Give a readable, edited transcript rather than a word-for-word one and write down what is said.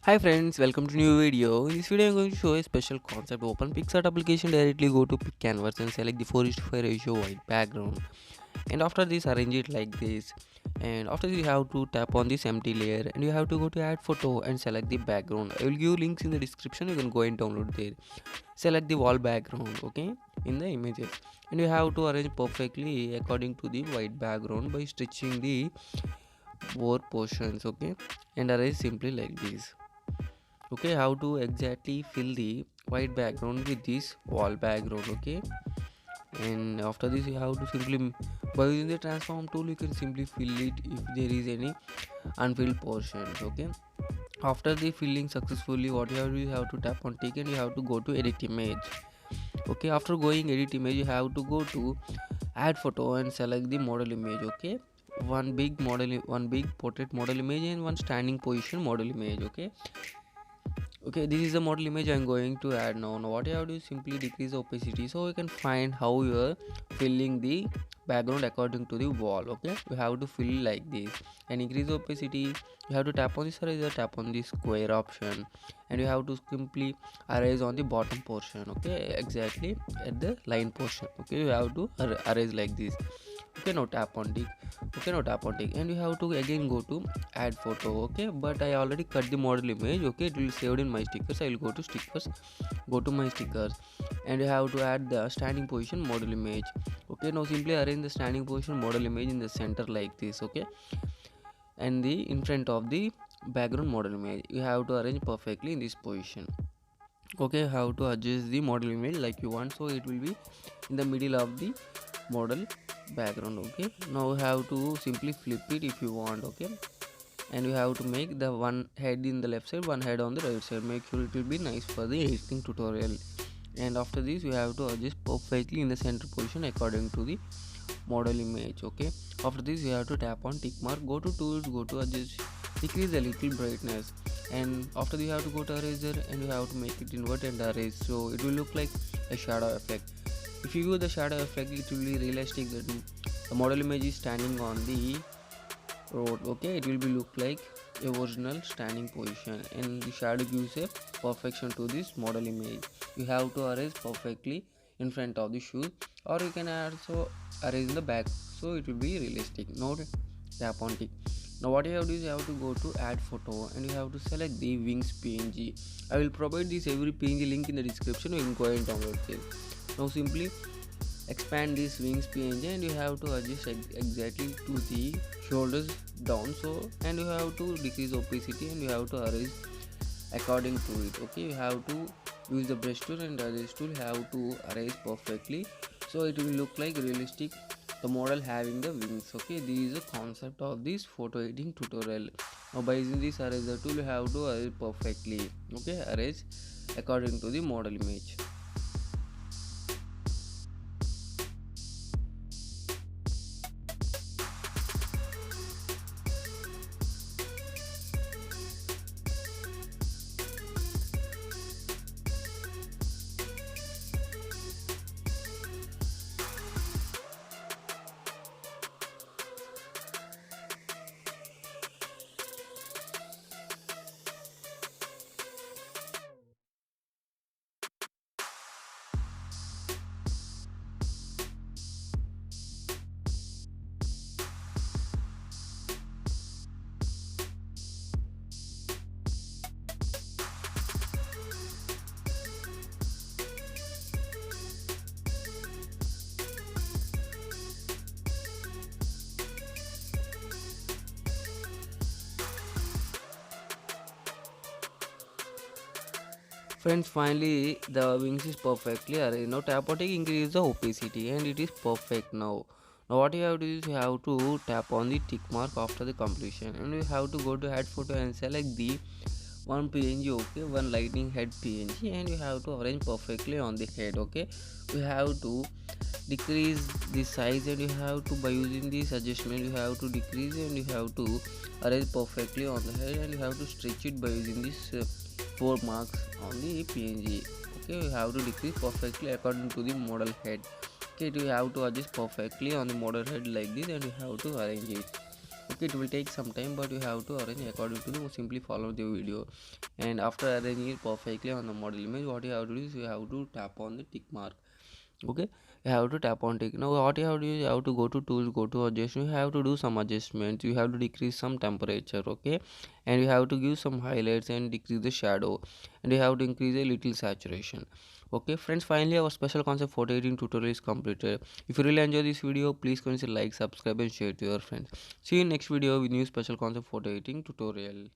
Hi friends, welcome to new video. In this video, I'm going to show a special concept. Open Picsart application, directly go to pick canvas and select the 4:5 ratio white background. And after this, arrange it like this. And after this, you have to tap on this empty layer and you have to go to add photo and select the background. I will give links in the description. You can go and download there. Select the wall background, okay, in the images. And you have to arrange perfectly according to the white background by stretching the four portions, okay, and arrange simply like this. Okay, how to exactly fill the white background with this wall background, okay. And after this, you have to simply by using the transform tool you can simply fill it if there is any unfilled portions, okay. After the filling successfully, what you have to do, you have to tap on tick and you have to go to edit image. Okay, after going edit image, you have to go to add photo and select the model image, okay. One big portrait model image and one standing position model image, okay. Okay, this is the model image I'm going to add now. Now what you have to do is simply decrease the opacity so you can find how you are filling the background according to the wall. Okay, you have to fill like this and increase the opacity. You have to tap on this eraser, tap on the square option, and you have to simply erase on the bottom portion. Okay, exactly at the line portion. Okay, you have to erase like this. Okay, now tap on tick. Okay, now tap on tick and you have to again go to add photo. Okay, but I already cut the model image. Okay, it will saved in my stickers. I will go to stickers, go to my stickers, and you have to add the standing position model image. Okay, now simply arrange the standing position model image in the center like this. Okay, and the in front of the background model image you have to arrange perfectly in this position. Okay, how to adjust the model image like you want, so it will be in the middle of the model background. Okay, now you have to simply flip it if you want. Okay, and you have to make the one head in the left side, one head on the right side. Make sure it will be nice for the editing tutorial. And after this, you have to adjust perfectly in the center position according to the model image. Okay, after this, you have to tap on tick mark, go to tools, go to adjust, decrease a little brightness, and after that you have to go to eraser and you have to make it invert and erase, so it will look like a shadow effect. If you use the shadow effect, it will be realistic that the model image is standing on the road. Okay, it will be look like a original standing position, and the shadow gives a perfection to this model image. You have to erase perfectly in front of the shoe, or you can also erase in the back, so it will be realistic. Now tap on tick. Now what you have to do is you have to go to add photo and you have to select the wings png. I will provide this every png link in the description. You can go and download it. Now simply expand this wings png and you have to adjust exactly to the shoulders down, so, and you have to decrease opacity and you have to erase according to it. Okay, you have to use the brush tool and erase tool, have to erase perfectly so it will look like realistic, the model having the wings. Okay, this is the concept of this photo editing tutorial. Now by using this eraser tool, you have to erase perfectly. Okay, erase according to the model image. Friends, finally the wings is perfectly arranged. Now tap on it, increase the opacity and it is perfect now. Now what you have to do is you have to tap on the tick mark after the completion and you have to go to add photo and select the one png. Okay, one lightning head png, and you have to arrange perfectly on the head. Okay, you have to decrease the size and you have to, by using this adjustment, you have to decrease and you have to arrange perfectly on the head and you have to stretch it by using this 4 marks on the png. Okay, you have to decrease perfectly according to the model head. Okay, you have to adjust perfectly on the model head like this and you have to arrange it. Okay, it will take some time, but you have to arrange according to the simply follow the video. And after arranging it perfectly on the model image, what you have to do is you have to tap on the tick mark. Okay, you have to tap on tick. Now what you have to do is you have to go to tools, go to adjustment. You have to do some adjustments. You have to decrease some temperature. Okay, and you have to give some highlights and decrease the shadow, and you have to increase a little saturation. Okay friends, finally our special concept photo editing tutorial is completed. If you really enjoy this video, please consider like, subscribe and share to your friends. See you in next video with new special concept photo editing tutorial.